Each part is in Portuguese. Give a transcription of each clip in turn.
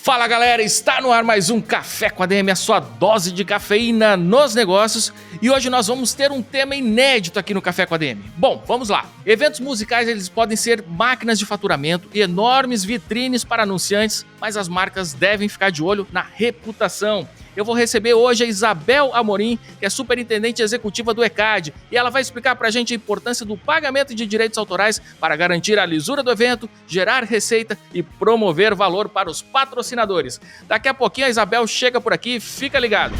Fala galera, está no ar mais um Café com a ADM, a sua dose de cafeína nos negócios. E hoje nós vamos ter um tema inédito aqui no Café com a ADM. Bom, vamos lá. Eventos musicais eles podem ser máquinas de faturamento e enormes vitrines para anunciantes, mas as marcas devem ficar de olho na reputação. Eu vou receber hoje a Isabel Amorim, que é superintendente executiva do ECAD, e ela vai explicar pra gente a importância do pagamento de direitos autorais para garantir a lisura do evento, gerar receita e promover valor para os patrocinadores. Daqui a pouquinho a Isabel chega por aqui, fica ligado.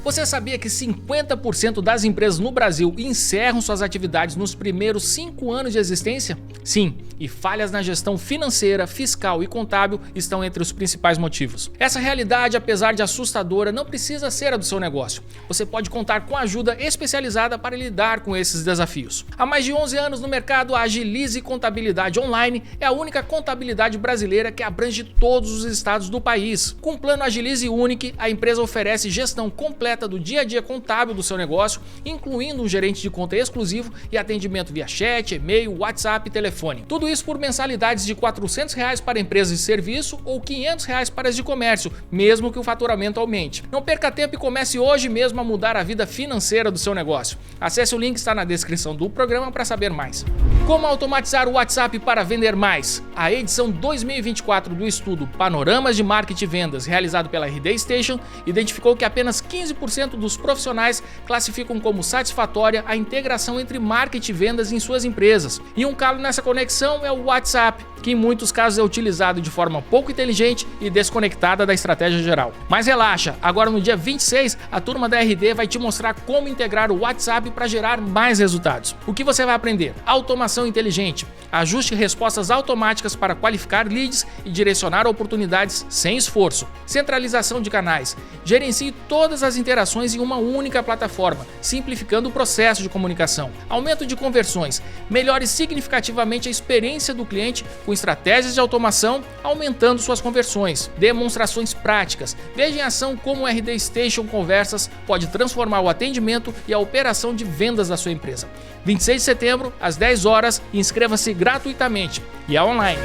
Você sabia que 50% das empresas no Brasil encerram suas atividades nos primeiros 5 anos de existência? Sim, e falhas na gestão financeira, fiscal e contábil estão entre os principais motivos. Essa realidade, apesar de assustadora, não precisa ser a do seu negócio. Você pode contar com ajuda especializada para lidar com esses desafios. Há mais de 11 anos no mercado, a Agilize Contabilidade Online é a única contabilidade brasileira que abrange todos os estados do país. Com o plano Agilize Unique, a empresa oferece gestão completa do dia a dia contábil do seu negócio, incluindo um gerente de conta exclusivo e atendimento via chat, e-mail, WhatsApp e telefone. Tudo isso por mensalidades de R$ 400 para empresas de serviço ou R$ 500 para as de comércio, mesmo que o faturamento aumente. Não perca tempo e comece hoje mesmo a mudar a vida financeira do seu negócio. Acesse o link que está na descrição do programa para saber mais. Como automatizar o WhatsApp para vender mais? A edição 2024 do estudo Panoramas de Marketing e Vendas, realizado pela RD Station, identificou que apenas 15% dos profissionais classificam como satisfatória a integração entre marketing e vendas em suas empresas. E um calo nessa conexão é o WhatsApp, que em muitos casos é utilizado de forma pouco inteligente e desconectada da estratégia geral. Mas relaxa, agora no dia 26, a turma da RD vai te mostrar como integrar o WhatsApp para gerar mais resultados. O que você vai aprender? Automação inteligente, ajuste respostas automáticas para qualificar leads e direcionar oportunidades sem esforço. Centralização de canais, gerencie todas as interações em uma única plataforma, simplificando o processo de comunicação. Aumento de conversões, melhore significativamente a experiência do cliente com estratégias de automação, aumentando suas conversões. Demonstrações práticas, veja em ação como o RD Station Conversas pode transformar o atendimento e a operação de vendas da sua empresa. 26 de setembro, às 10 horas, inscreva-se gratuitamente e é online.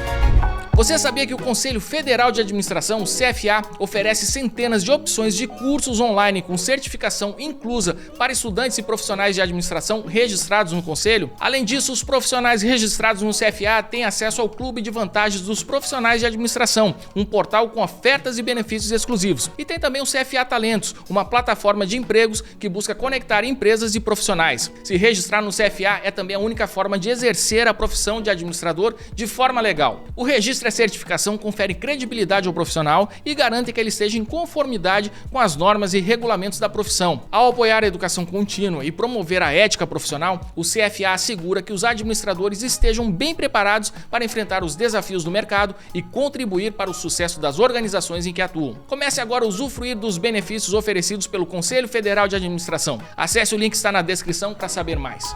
Você sabia que o Conselho Federal de Administração, o CFA, oferece centenas de opções de cursos online com certificação inclusa para estudantes e profissionais de administração registrados no Conselho? Além disso, os profissionais registrados no CFA têm acesso ao Clube de Vantagens dos Profissionais de Administração, um portal com ofertas e benefícios exclusivos. E tem também o CFA Talentos, uma plataforma de empregos que busca conectar empresas e profissionais. Se registrar no CFA é também a única forma de exercer a profissão de administrador de forma legal. O registro e a certificação confere credibilidade ao profissional e garante que ele esteja em conformidade com as normas e regulamentos da profissão. Ao apoiar a educação contínua e promover a ética profissional, o CFA assegura que os administradores estejam bem preparados para enfrentar os desafios do mercado e contribuir para o sucesso das organizações em que atuam. Comece agora a usufruir dos benefícios oferecidos pelo Conselho Federal de Administração. Acesse o link que está na descrição para saber mais.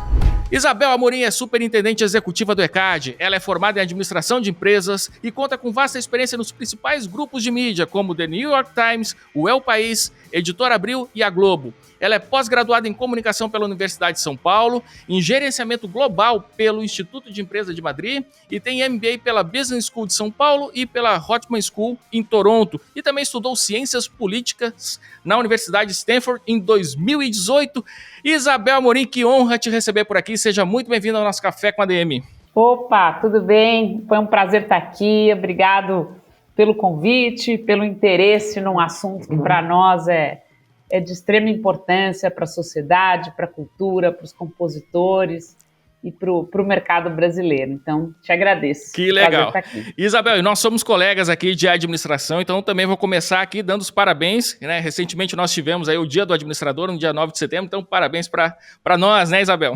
Isabel Amorim é superintendente executiva do ECAD. Ela é formada em administração de empresas e conta com vasta experiência nos principais grupos de mídia, como The New York Times, o El País, Editora Abril e a Globo. Ela é pós-graduada em comunicação pela Universidade de São Paulo, em gerenciamento global pelo Instituto de Empresa de Madrid e tem MBA pela Business School de São Paulo e pela Rotman School em Toronto. E também estudou ciências políticas na Universidade de Stanford em 2018. Isabel Amorim, que honra te receber por aqui. Seja muito bem-vindo ao nosso Café com a ADM. Opa, tudo bem? Foi um prazer estar aqui. Obrigado pelo convite, pelo interesse num assunto que para nós é de extrema importância para a sociedade, para a cultura, para os compositores e para o mercado brasileiro. Então, te agradeço. Que legal. Isabel, nós somos colegas aqui de administração, então também vou começar aqui dando os parabéns, né? Recentemente nós tivemos aí o Dia do Administrador, no dia 9 de setembro, então parabéns para nós, né, Isabel?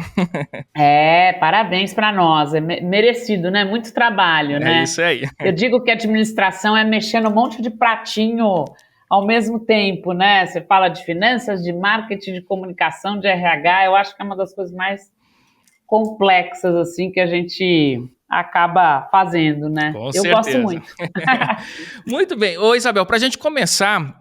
Parabéns para nós. É merecido, né? Muito trabalho, né? É isso aí. Eu digo que a administração é mexer num monte de pratinho ao mesmo tempo, né? Você fala de finanças, de marketing, de comunicação, de RH, eu acho que é uma das coisas mais complexas, assim, que a gente acaba fazendo, né? Com eu certeza. Gosto muito. Muito bem. Ô, Isabel, para a gente começar,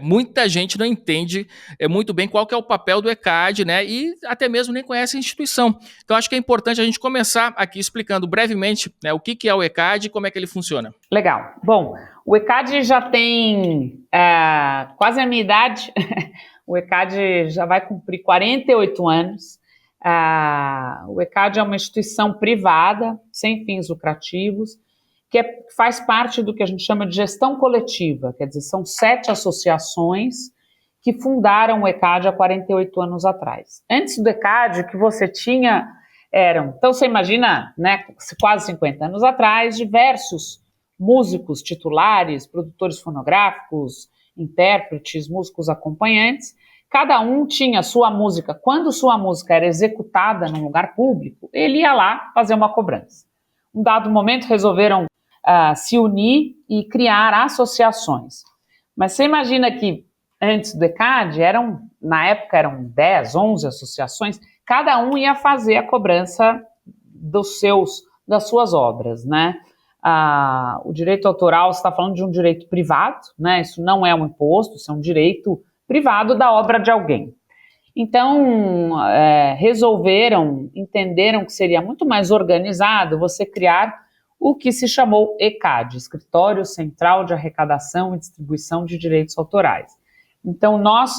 muita gente não entende muito bem qual que é o papel do ECAD, né? E até mesmo nem conhece a instituição. Então, acho que é importante a gente começar aqui explicando brevemente, né, o que é o ECAD e como é que ele funciona. Legal. Bom, O ECAD já tem quase a minha idade. O ECAD já vai cumprir 48 anos. O ECAD é uma instituição privada, sem fins lucrativos, que faz parte do que a gente chama de gestão coletiva, quer dizer, são 7 associações que fundaram o ECAD há 48 anos atrás. Antes do ECAD, o que você tinha então você imagina, né, quase 50 anos atrás, diversos músicos titulares, produtores fonográficos, intérpretes, músicos acompanhantes, cada um tinha sua música. Quando sua música era executada num lugar público, ele ia lá fazer uma cobrança. Um dado momento resolveram se unir e criar associações. Mas você imagina que antes do ECAD, na época eram 10, 11 associações, cada um ia fazer a cobrança das suas obras, né? O direito autoral, você está falando de um direito privado, né? Isso não é um imposto, isso é um direito privado da obra de alguém. Então, entenderam que seria muito mais organizado você criar o que se chamou ECAD, Escritório Central de Arrecadação e Distribuição de Direitos Autorais. Então, nós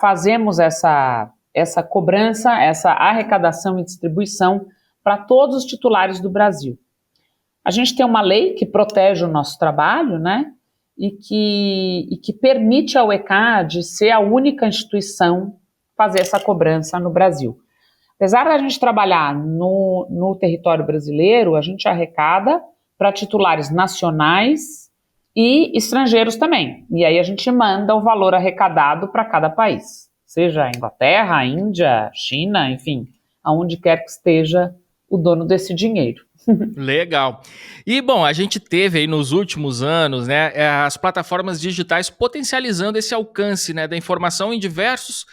fazemos essa cobrança, essa arrecadação e distribuição para todos os titulares do Brasil. A gente tem uma lei que protege o nosso trabalho, né? E que permite ao ECAD ser a única instituição fazer essa cobrança no Brasil. Apesar da gente trabalhar no território brasileiro, a gente arrecada para titulares nacionais e estrangeiros também. E aí a gente manda o valor arrecadado para cada país, seja a Inglaterra, a Índia, China, enfim, aonde quer que esteja o dono desse dinheiro. Legal. E, bom, a gente teve aí nos últimos anos, né, as plataformas digitais potencializando esse alcance, né, da informação em diversos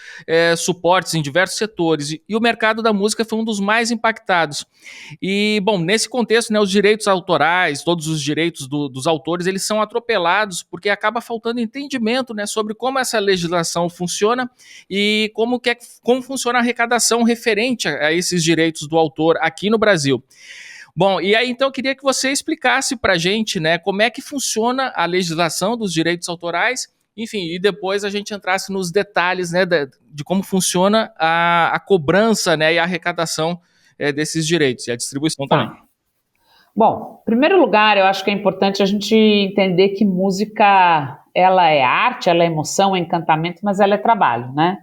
suportes, em diversos setores, e o mercado da música foi um dos mais impactados. E, bom, nesse contexto, né, os direitos autorais, todos os direitos dos autores, eles são atropelados porque acaba faltando entendimento, né, sobre como essa legislação funciona e como funciona a arrecadação referente a esses direitos do autor aqui no Brasil. Bom, e aí então eu queria que você explicasse para a gente, né, como é que funciona a legislação dos direitos autorais, enfim, e depois a gente entrasse nos detalhes, né, de como funciona a cobrança, né, e a arrecadação desses direitos e a distribuição também. Bom, em primeiro lugar, eu acho que é importante a gente entender que música, ela é arte, ela é emoção, é encantamento, mas ela é trabalho, né?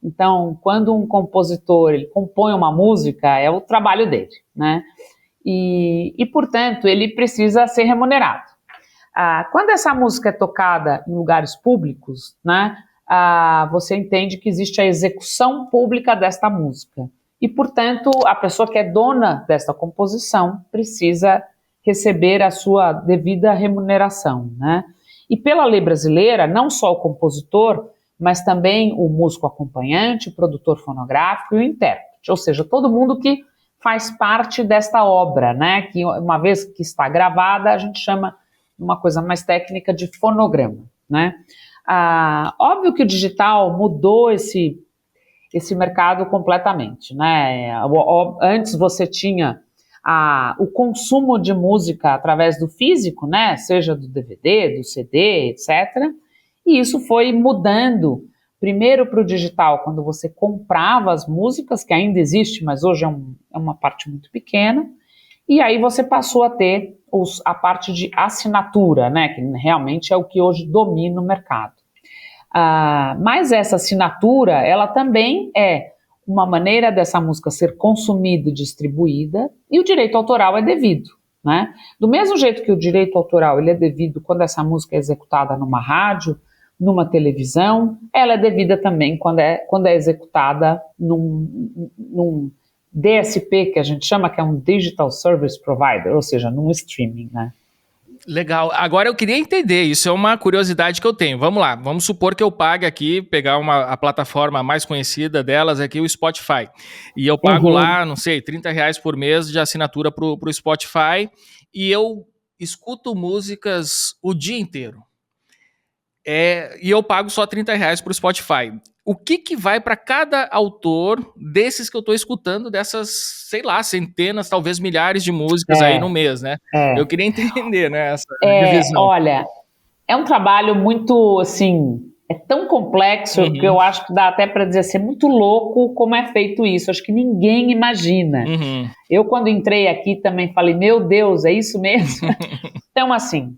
Então, quando um compositor ele compõe uma música, é o trabalho dele, né? E, portanto, ele precisa ser remunerado. Quando essa música é tocada em lugares públicos, né, você entende que existe a execução pública desta música. E, portanto, a pessoa que é dona desta composição precisa receber a sua devida remuneração, né? E pela lei brasileira, não só o compositor, mas também o músico acompanhante, o produtor fonográfico e o intérprete, ou seja, todo mundo que faz parte desta obra, né? Que uma vez que está gravada, a gente chama uma coisa mais técnica de fonograma, né? Óbvio que o digital mudou esse mercado completamente, né? Antes você tinha o consumo de música através do físico, né? Seja do DVD, do CD, etc. E isso foi mudando. Primeiro para o digital, quando você comprava as músicas, que ainda existe, mas hoje é uma parte muito pequena, e aí você passou a ter a parte de assinatura, né, que realmente é o que hoje domina o mercado. Mas essa assinatura, ela também é uma maneira dessa música ser consumida e distribuída, e o direito autoral é devido, né? Do mesmo jeito que o direito autoral ele é devido quando essa música é executada numa rádio, numa televisão, ela é devida também quando é executada num DSP, que a gente chama que é um Digital Service Provider, ou seja, num streaming, né? Legal. Agora eu queria entender, isso é uma curiosidade que eu tenho. Vamos lá, vamos supor que eu pague aqui, pegar a plataforma mais conhecida delas aqui, o Spotify. E eu pago lá, não sei, R$30 por mês de assinatura pro Spotify e eu escuto músicas o dia inteiro. E eu pago só R$30 pro Spotify. o que vai para cada autor desses que eu estou escutando, dessas, sei lá, centenas, talvez milhares de músicas aí no É, mês, né? Eu é. queria entender, né, essa divisão. Olha, é um trabalho muito, assim, é tão complexo que Uhum, eu acho que dá até para dizer assim, é muito louco como é feito isso. Acho que ninguém imagina. uhum. Eu, quando entrei aqui, também falei, meu Deus, é isso mesmo? Então, assim,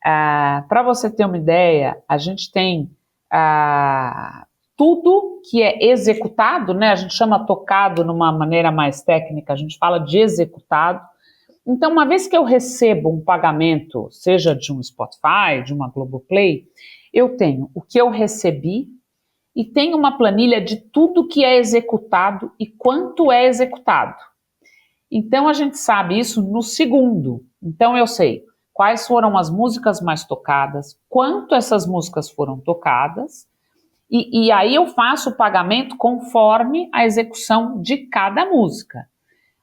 para você ter uma ideia, a gente tem tudo que é executado, né? A gente chama tocado numa maneira mais técnica, a gente fala de executado. Então, uma vez que eu recebo um pagamento, seja de um Spotify, de uma Globoplay, eu tenho o que eu recebi e tenho uma planilha de tudo que é executado e quanto é executado. Então, a gente sabe isso no segundo. Então, eu sei quais foram as músicas mais tocadas, quanto essas músicas foram tocadas, e aí eu faço o pagamento conforme a execução de cada música.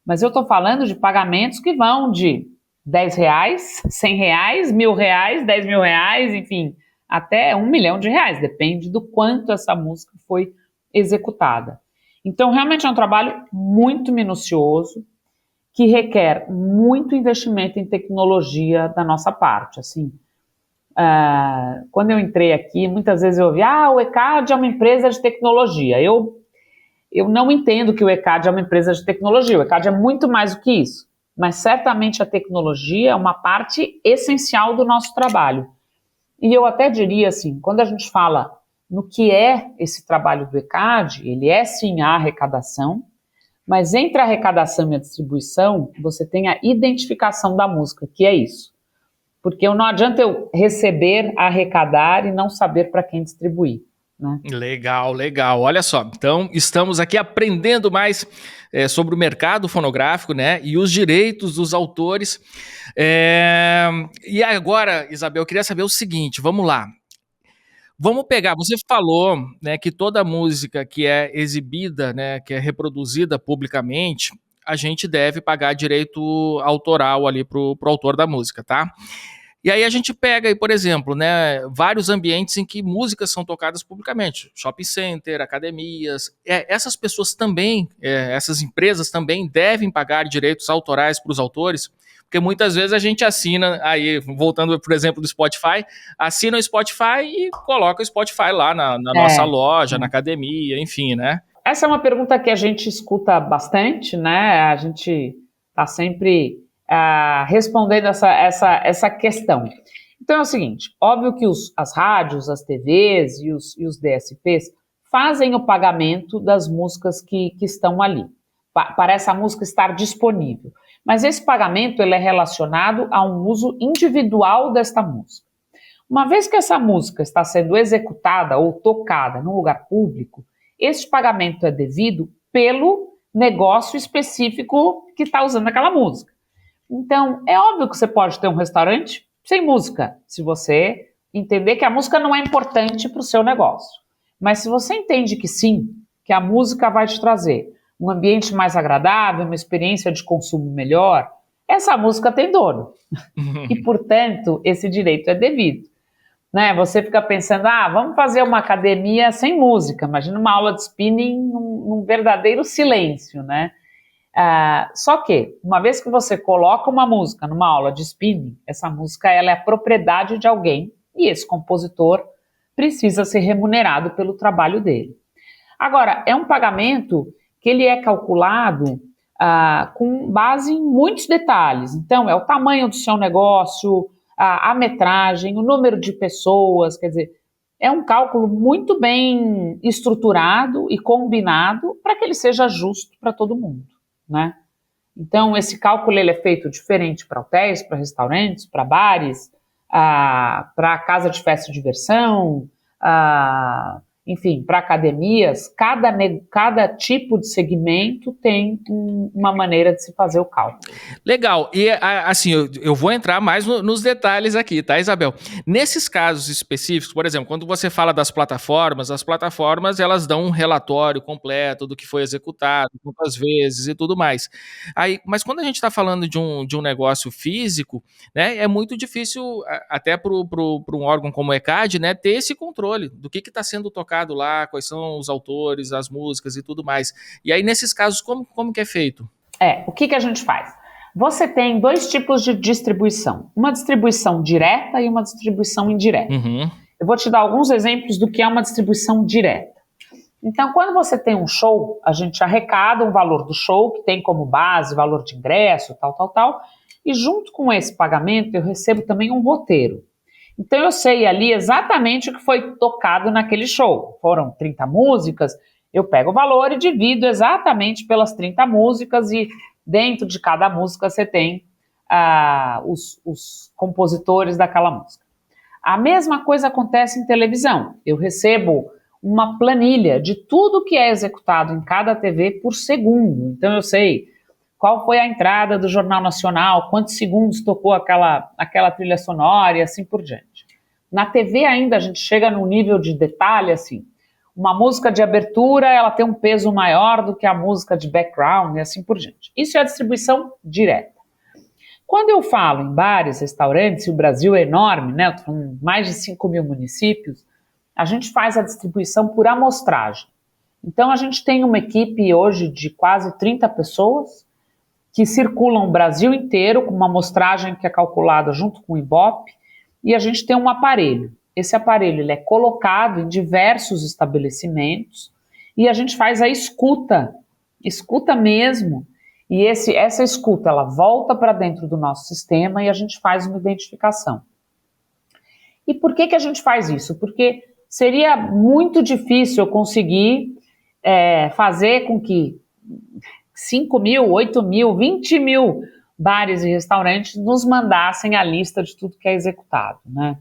Mas eu estou falando de pagamentos que vão de R$ 10, R$ 100, R$ 1.000, R$ 10.000, enfim, até R$ 1 milhão, depende do quanto essa música foi executada. Então, realmente é um trabalho muito minucioso, que requer muito investimento em tecnologia da nossa parte. Assim, quando eu entrei aqui, muitas vezes eu ouvi, o ECAD é uma empresa de tecnologia. Eu não entendo que o ECAD é uma empresa de tecnologia, o ECAD é muito mais do que isso, mas certamente a tecnologia é uma parte essencial do nosso trabalho. E eu até diria assim, quando a gente fala no que é esse trabalho do ECAD, ele é sim a arrecadação, mas entre a arrecadação e a distribuição, você tem a identificação da música, que é isso. Porque não adianta eu receber, arrecadar e não saber para quem distribuir, né? Legal, legal. Olha só, então estamos aqui aprendendo mais sobre o mercado fonográfico, né, e os direitos dos autores. E agora, Isabel, eu queria saber o seguinte, vamos lá. Vamos pegar, você falou, né, que toda música que é exibida, né, que é reproduzida publicamente, a gente deve pagar direito autoral ali pro autor da música, tá? E aí a gente pega aí, por exemplo, né, vários ambientes em que músicas são tocadas publicamente, shopping center, academias. Essas pessoas também, essas empresas também devem pagar direitos autorais para os autores, porque muitas vezes a gente assina, aí voltando, por exemplo, do Spotify, assina o Spotify e coloca o Spotify lá na nossa É. loja, na academia, enfim, né? Essa é uma pergunta que a gente escuta bastante, né? A gente está sempre respondendo essa questão. Então é o seguinte: óbvio que as rádios, as TVs e os DSPs fazem o pagamento das músicas que estão ali, para essa música estar disponível. Mas esse pagamento ele é relacionado a um uso individual desta música. Uma vez que essa música está sendo executada ou tocada num lugar público, este pagamento é devido pelo negócio específico que está usando aquela música. Então, é óbvio que você pode ter um restaurante sem música, se você entender que a música não é importante para o seu negócio. Mas se você entende que sim, que a música vai te trazer um ambiente mais agradável, uma experiência de consumo melhor, essa música tem dono. E, portanto, esse direito é devido. Né? Você fica pensando, vamos fazer uma academia sem música. Imagina uma aula de spinning num verdadeiro silêncio, né? Só que, uma vez que você coloca uma música numa aula de spinning, essa música ela é propriedade de alguém e esse compositor precisa ser remunerado pelo trabalho dele. Agora, é um pagamento que ele é calculado com base em muitos detalhes. Então, é o tamanho do seu negócio, a metragem, o número de pessoas, quer dizer, é um cálculo muito bem estruturado e combinado para que ele seja justo para todo mundo, né? Então, esse cálculo ele é feito diferente para hotéis, para restaurantes, para bares, para casa de festa e diversão, enfim, para academias. Cada tipo de segmento tem uma maneira de se fazer o cálculo. Legal. E assim, eu vou entrar mais nos detalhes aqui, tá, Isabel? Nesses casos específicos, por exemplo, quando você fala das plataformas, as plataformas elas dão um relatório completo do que foi executado, quantas vezes e tudo mais. Aí, mas quando a gente está falando de um negócio físico, né, é muito difícil até para um órgão como o ECAD, né, ter esse controle do que está sendo tocado colocado lá quais são os autores, as músicas e tudo mais. E aí, nesses casos, como que é feito? O que a gente faz? Você tem dois tipos de distribuição. Uma distribuição direta e uma distribuição indireta. Uhum. Eu vou te dar alguns exemplos do que é uma distribuição direta. Então, quando você tem um show, a gente arrecada um valor do show, que tem como base valor de ingresso, tal, e junto com esse pagamento eu recebo também um roteiro. Então eu sei ali exatamente o que foi tocado naquele show. Foram 30 músicas, eu pego o valor e divido exatamente pelas 30 músicas e dentro de cada música você tem os compositores daquela música. A mesma coisa acontece em televisão. Eu recebo uma planilha de tudo que é executado em cada TV por segundo. Então eu sei qual foi a entrada do Jornal Nacional, quantos segundos tocou aquela trilha sonora e assim por diante. Na TV ainda a gente chega num nível de detalhe assim. Uma música de abertura, ela tem um peso maior do que a música de background e assim por diante. Isso é a distribuição direta. Quando eu falo em bares, restaurantes, e o Brasil é enorme, né? Eu tô falando de mais de 5 mil municípios, a gente faz a distribuição por amostragem. Então a gente tem uma equipe hoje de quase 30 pessoas que circulam o Brasil inteiro com uma amostragem que é calculada junto com o Ibope, e a gente tem um aparelho. Esse aparelho ele é colocado em diversos estabelecimentos e a gente faz a escuta mesmo, e essa escuta ela volta para dentro do nosso sistema e a gente faz uma identificação. E por que a gente faz isso? Porque seria muito difícil eu conseguir fazer com que 5 mil, 8 mil, 20 mil bares e restaurantes nos mandassem a lista de tudo que é executado, né?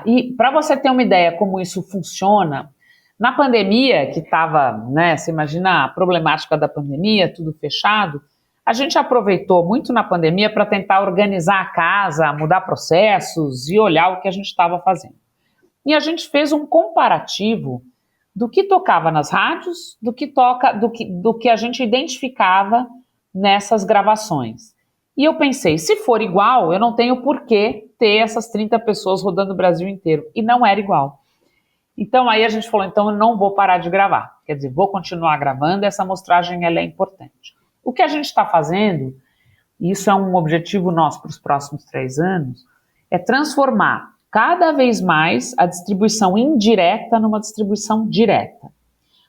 E para você ter uma ideia como isso funciona, na pandemia, que estava, né, você imagina a problemática da pandemia, tudo fechado, a gente aproveitou muito na pandemia para tentar organizar a casa, mudar processos e olhar o que a gente estava fazendo. E a gente fez um comparativo do que tocava nas rádios, do que a gente identificava nessas gravações. E eu pensei, se for igual, eu não tenho por que ter essas 30 pessoas rodando o Brasil inteiro. E não era igual. Então aí a gente falou, então eu não vou parar de gravar. Quer dizer, vou continuar gravando, essa amostragem ela é importante. O que a gente está fazendo, e isso é um objetivo nosso para os próximos 3 anos, é transformar cada vez mais a distribuição indireta numa distribuição direta.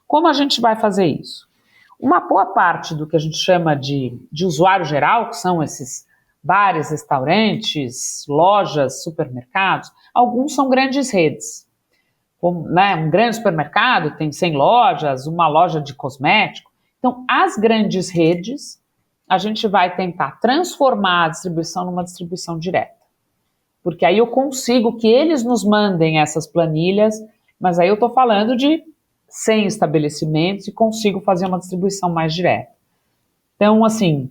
Como a gente vai fazer isso? Uma boa parte do que a gente chama de usuário geral, que são esses bares, restaurantes, lojas, supermercados, alguns são grandes redes. Como, né, um grande supermercado tem 100 lojas, uma loja de cosmético. Então, as grandes redes, a gente vai tentar transformar a distribuição numa distribuição direta. Porque aí eu consigo que eles nos mandem essas planilhas, mas aí eu estou falando de 100 estabelecimentos e consigo fazer uma distribuição mais direta. Então, assim,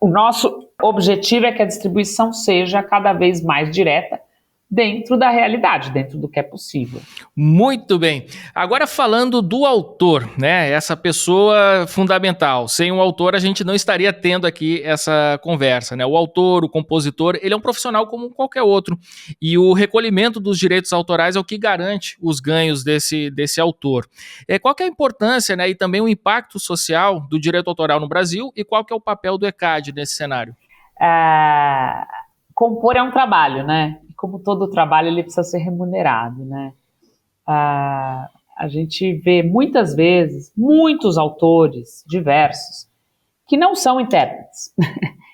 o nosso objetivo é que a distribuição seja cada vez mais direta dentro da realidade, dentro do que é possível. Muito bem. Agora falando do autor, né? Essa pessoa fundamental. Sem um autor a gente não estaria tendo aqui essa conversa, né? O autor, o compositor, ele é um profissional como qualquer outro. E o recolhimento dos direitos autorais é o que garante os ganhos desse autor. Qual que é a importância, né? E também o impacto social do direito autoral no Brasil e qual que é o papel do ECAD nesse cenário? Compor é um trabalho, né? Como todo trabalho, ele precisa ser remunerado, né? A gente vê muitas vezes muitos autores diversos que não são intérpretes.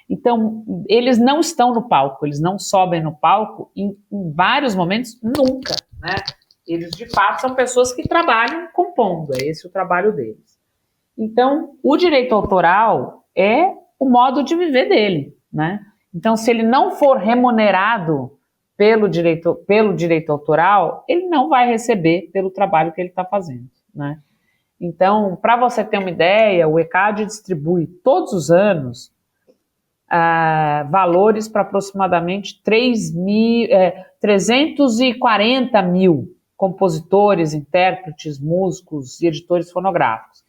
Então, eles não estão no palco, eles não sobem no palco em vários momentos, nunca, né? Eles, de fato, são pessoas que trabalham compondo, é esse o trabalho deles. Então, o direito autoral é o modo de viver dele, né? Então, se ele não for remunerado pelo direito autoral, ele não vai receber pelo trabalho que ele está fazendo, né? Então, para você ter uma ideia, o ECAD distribui todos os anos valores para aproximadamente 340 mil compositores, intérpretes, músicos e editores fonográficos.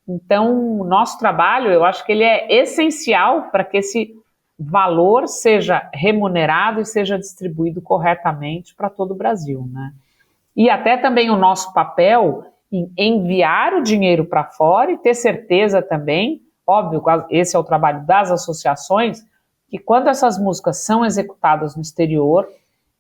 Então, o nosso trabalho, eu acho que ele é essencial para que esse valor seja remunerado e seja distribuído corretamente para todo o Brasil, né? e até também o nosso papel em enviar o dinheiro para fora e ter certeza também, óbvio, esse é o trabalho das associações, que quando essas músicas são executadas no exterior,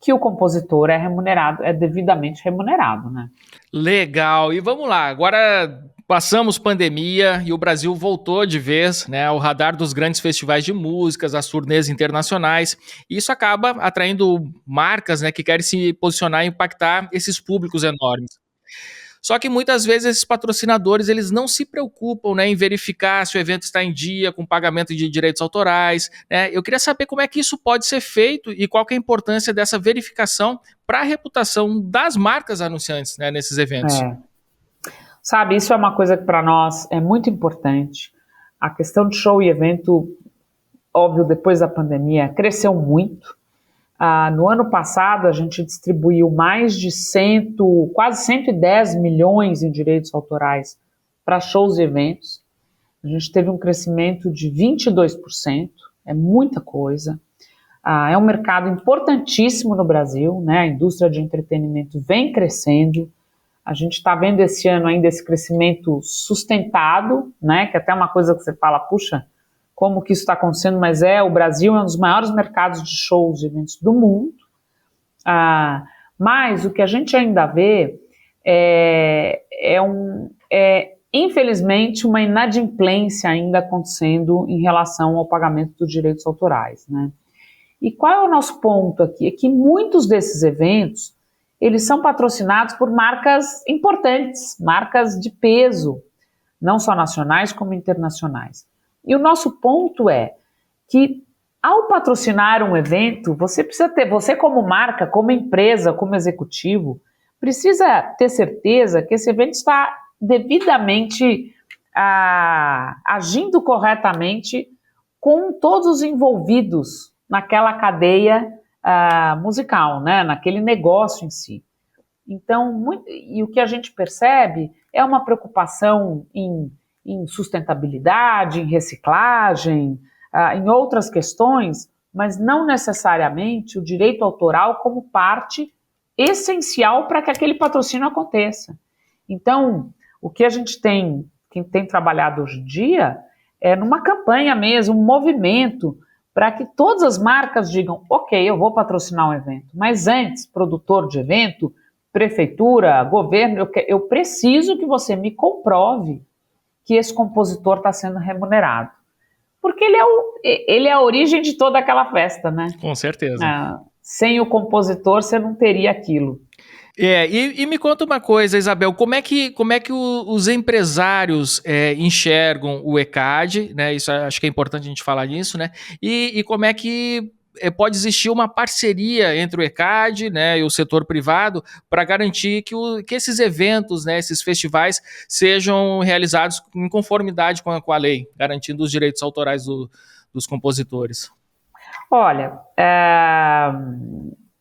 que o compositor é remunerado, é devidamente remunerado, né? Legal. E vamos lá, agora passamos pandemia e o Brasil voltou de vez, né, ao radar dos grandes festivais de músicas, as turnês internacionais. E isso acaba atraindo marcas, né, que querem se posicionar e impactar esses públicos enormes. Só que muitas vezes esses patrocinadores eles não se preocupam, né, em verificar se o evento está em dia com pagamento de direitos autorais, né? Eu queria saber como é que isso pode ser feito e qual que é a importância dessa verificação para a reputação das marcas anunciantes, né, nesses eventos. Sabe, isso é uma coisa que para nós é muito importante. A questão de show e evento, óbvio, depois da pandemia, cresceu muito. No ano passado, a gente distribuiu mais de quase 110 milhões em direitos autorais para shows e eventos. A gente teve um crescimento de 22%, é muita coisa. É um mercado importantíssimo no Brasil, né? A indústria de entretenimento vem crescendo. A gente está vendo esse ano ainda esse crescimento sustentado, né? Que é até uma coisa que você fala, puxa, como que isso está acontecendo, mas o Brasil é um dos maiores mercados de shows e eventos do mundo. Mas o que a gente ainda vê infelizmente, uma inadimplência ainda acontecendo em relação ao pagamento dos direitos autorais, né? E qual é o nosso ponto aqui? É que muitos desses eventos, eles são patrocinados por marcas importantes, marcas de peso, não só nacionais como internacionais. E o nosso ponto é que, ao patrocinar um evento, você como marca, como empresa, como executivo, precisa ter certeza que esse evento está devidamente agindo corretamente com todos os envolvidos naquela cadeia musical, né, naquele negócio em si. Então, e o que a gente percebe é uma preocupação em sustentabilidade, em reciclagem, em outras questões, mas não necessariamente o direito autoral como parte essencial para que aquele patrocínio aconteça. Então, o que a gente quem tem trabalhado hoje em dia, é numa campanha mesmo, um movimento, para que todas as marcas digam, ok, eu vou patrocinar um evento, mas antes, produtor de evento, prefeitura, governo, eu preciso que você me comprove que esse compositor está sendo remunerado. Porque ele é a origem de toda aquela festa, né? Com certeza. Sem o compositor, você não teria aquilo. E me conta uma coisa, Isabel, como é que os empresários enxergam o ECAD, né? Isso acho que é importante a gente falar nisso, né? E como é que pode existir uma parceria entre o ECAD, né, e o setor privado para garantir que esses eventos, né, esses festivais sejam realizados em conformidade com a lei, garantindo os direitos autorais dos compositores. Olha,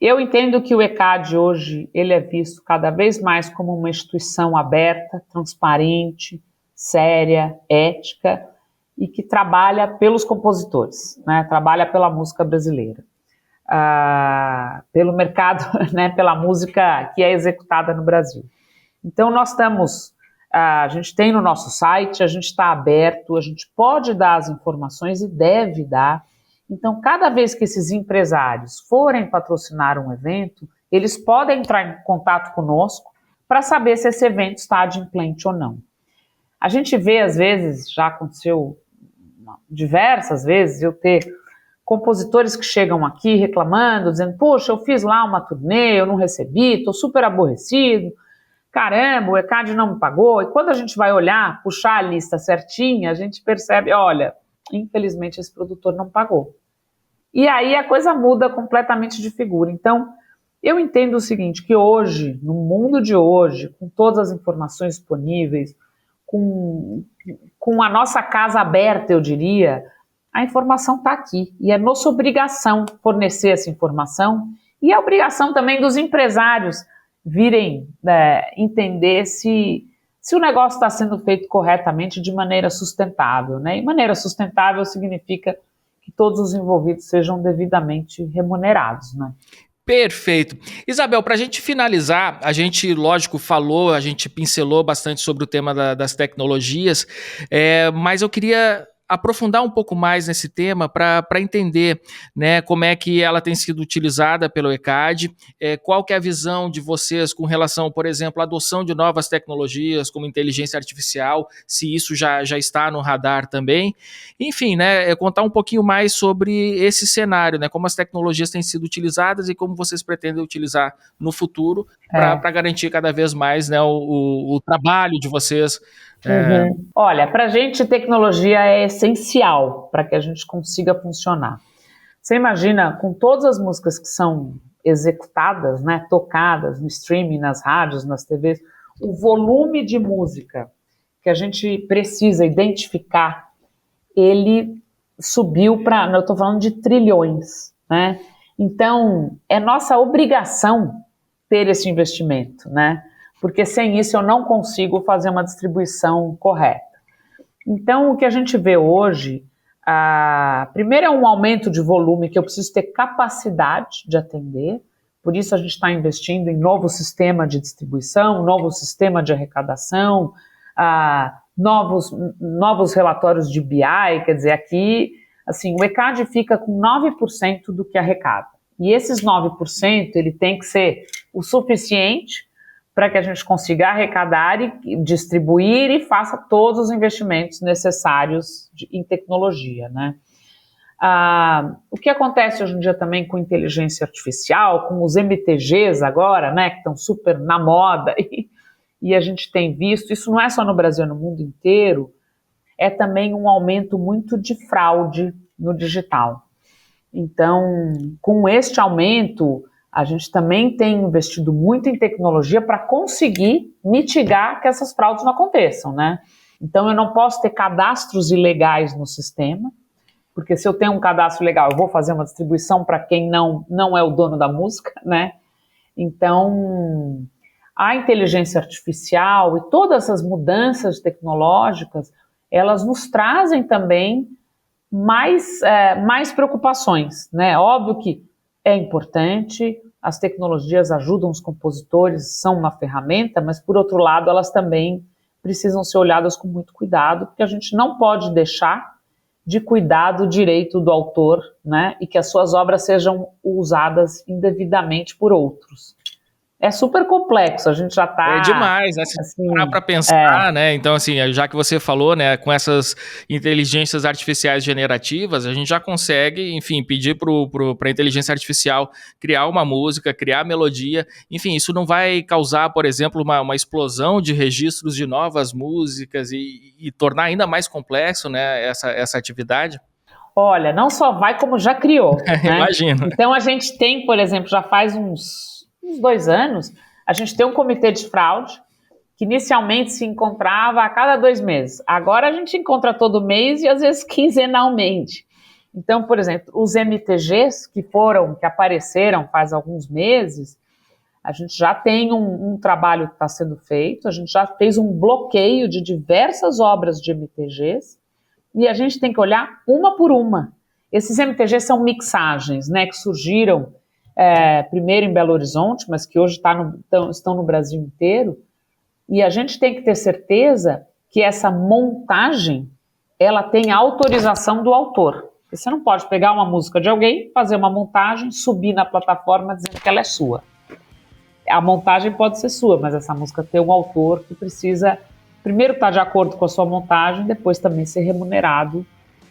eu entendo que o ECAD hoje ele é visto cada vez mais como uma instituição aberta, transparente, séria, ética e que trabalha pelos compositores, né? Trabalha pela música brasileira, pelo mercado, né? Pela música que é executada no Brasil. Então nós estamos, a gente tem no nosso site, a gente está aberto, a gente pode dar as informações e deve dar. Então, cada vez que esses empresários forem patrocinar um evento, eles podem entrar em contato conosco para saber se esse evento está adimplente ou não. A gente vê, às vezes, já aconteceu diversas vezes, eu ter compositores que chegam aqui reclamando, dizendo, poxa, eu fiz lá uma turnê, eu não recebi, estou super aborrecido, caramba, o ECAD não me pagou. E quando a gente vai olhar, puxar a lista certinha, a gente percebe, olha, infelizmente esse produtor não pagou. E aí a coisa muda completamente de figura. Então, eu entendo o seguinte, que hoje, no mundo de hoje, com todas as informações disponíveis, com a nossa casa aberta, eu diria, a informação está aqui. E é nossa obrigação fornecer essa informação e a obrigação também dos empresários virem entender se o negócio está sendo feito corretamente de maneira sustentável, né? E maneira sustentável significa que todos os envolvidos sejam devidamente remunerados, né? Perfeito. Isabel, para a gente finalizar, a gente, lógico, a gente pincelou bastante sobre o tema das tecnologias, mas eu queria aprofundar um pouco mais nesse tema para entender, né, como é que ela tem sido utilizada pelo ECAD, qual que é a visão de vocês com relação, por exemplo, à adoção de novas tecnologias como inteligência artificial, se isso já está no radar também. Enfim, né, contar um pouquinho mais sobre esse cenário, né, como as tecnologias têm sido utilizadas e como vocês pretendem utilizar no futuro para garantir cada vez mais, né, o trabalho de vocês. Olha, para a gente tecnologia é essencial para que a gente consiga funcionar. Você imagina, com todas as músicas que são executadas, né, tocadas no streaming, nas rádios, nas TVs, o volume de música que a gente precisa identificar, ele subiu para, eu estou falando de trilhões, né? Então, é nossa obrigação ter esse investimento, né? Porque sem isso eu não consigo fazer uma distribuição correta. Então, o que a gente vê hoje, primeiro é um aumento de volume que eu preciso ter capacidade de atender, por isso a gente está investindo em novo sistema de distribuição, novo sistema de arrecadação, novos relatórios de BI, quer dizer, aqui, assim, o ECAD fica com 9% do que arrecada. E esses 9%, ele tem que ser o suficiente para que a gente consiga arrecadar e distribuir e faça todos os investimentos necessários em tecnologia, né? O que acontece hoje em dia também com inteligência artificial, com os MTGs agora, né, que estão super na moda, e a gente tem visto, isso não é só no Brasil, no mundo inteiro, é também um aumento muito de fraude no digital. Então, com este aumento, a gente também tem investido muito em tecnologia para conseguir mitigar que essas fraudes não aconteçam, né? Então, eu não posso ter cadastros ilegais no sistema, porque se eu tenho um cadastro legal, eu vou fazer uma distribuição para quem não é o dono da música, né? Então, a inteligência artificial e todas essas mudanças tecnológicas, elas nos trazem também mais preocupações, né? Óbvio que é importante, as tecnologias ajudam os compositores, são uma ferramenta, mas, por outro lado, elas também precisam ser olhadas com muito cuidado, porque a gente não pode deixar de cuidar do direito do autor, né, e que as suas obras sejam usadas indevidamente por outros. É super complexo, a gente já está... É demais, né? Se assim, parar para pensar, né? Então, assim, já que você falou, né, com essas inteligências artificiais generativas, a gente já consegue, enfim, pedir para a inteligência artificial criar uma música, criar melodia. Enfim, isso não vai causar, por exemplo, uma explosão de registros de novas músicas e tornar ainda mais complexo, né, essa atividade? Olha, não só vai, como já criou. Né? Imagino. Então, a gente tem, por exemplo, já faz uns 2 anos, a gente tem um comitê de fraude que inicialmente se encontrava a cada 2 meses. Agora a gente encontra todo mês e às vezes quinzenalmente. Então, por exemplo, os MTGs que apareceram faz alguns meses, a gente já tem um trabalho que está sendo feito, a gente já fez um bloqueio de diversas obras de MTGs e a gente tem que olhar uma por uma. Esses MTGs são mixagens, né, que surgiram primeiro em Belo Horizonte, mas que hoje estão no Brasil inteiro, e a gente tem que ter certeza que essa montagem, ela tem a autorização do autor. Porque você não pode pegar uma música de alguém, fazer uma montagem, subir na plataforma dizendo que ela é sua. A montagem pode ser sua, mas essa música tem um autor que precisa, primeiro, estar de acordo com a sua montagem, depois também ser remunerado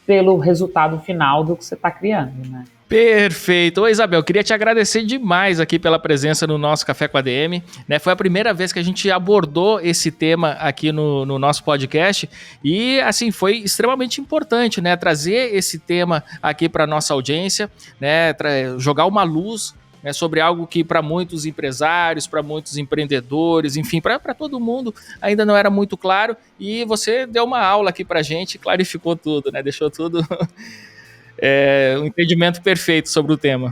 pelo resultado final do que você está criando, né? Perfeito. Ô, Isabel, queria te agradecer demais aqui pela presença no nosso Café com a DM, né? Foi a primeira vez que a gente abordou esse tema aqui no nosso podcast e, assim, foi extremamente importante, né? Trazer esse tema aqui para nossa audiência, né? Jogar uma luz, né, sobre algo que para muitos empresários, para muitos empreendedores, enfim, para todo mundo ainda não era muito claro, e você deu uma aula aqui para a gente, clarificou tudo, né? Deixou tudo... um entendimento perfeito sobre o tema.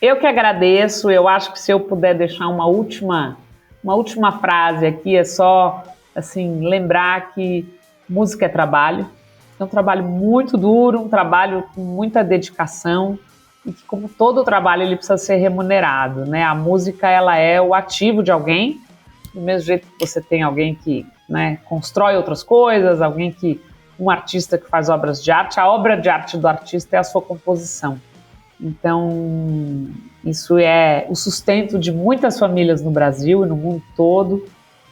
Eu que agradeço. Eu acho que se eu puder deixar uma última frase aqui, é só assim, lembrar que música é trabalho. É um trabalho muito duro, um trabalho com muita dedicação, e que, como todo trabalho, ele precisa ser remunerado, né? A música, ela é o ativo de alguém, do mesmo jeito que você tem alguém que, né, constrói outras coisas, um artista que faz obras de arte, a obra de arte do artista é a sua composição. Então, isso é o sustento de muitas famílias no Brasil e no mundo todo.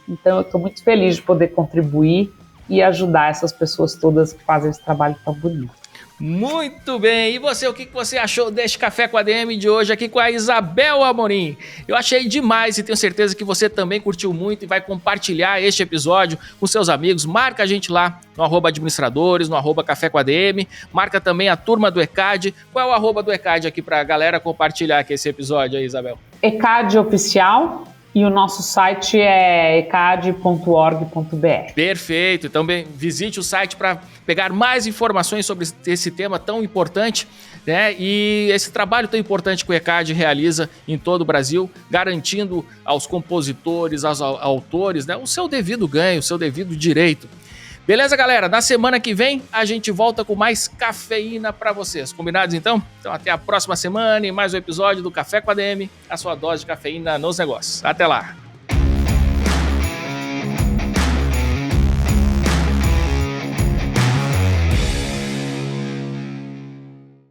Então, eu estou muito feliz de poder contribuir e ajudar essas pessoas todas que fazem esse trabalho tão bonito. Muito bem, e você, o que você achou deste Café com a DM de hoje aqui com a Isabel Amorim? Eu achei demais e tenho certeza que você também curtiu muito e vai compartilhar este episódio com seus amigos. Marca a gente lá no @administradores, no @Café com a DM, marca também a turma do ECAD. Qual é o arroba do ECAD aqui pra galera compartilhar aqui esse episódio aí, Isabel? ECAD Oficial. E o nosso site é ecad.org.br. Perfeito, então visite o site para pegar mais informações sobre esse tema tão importante, né? E esse trabalho tão importante que o ECAD realiza em todo o Brasil, garantindo aos compositores, aos autores, né, o seu devido ganho, o seu devido direito. Beleza, galera? Na semana que vem a gente volta com mais cafeína para vocês. Combinados então? Então até a próxima semana e mais um episódio do Café com a DM, a sua dose de cafeína nos negócios. Até lá!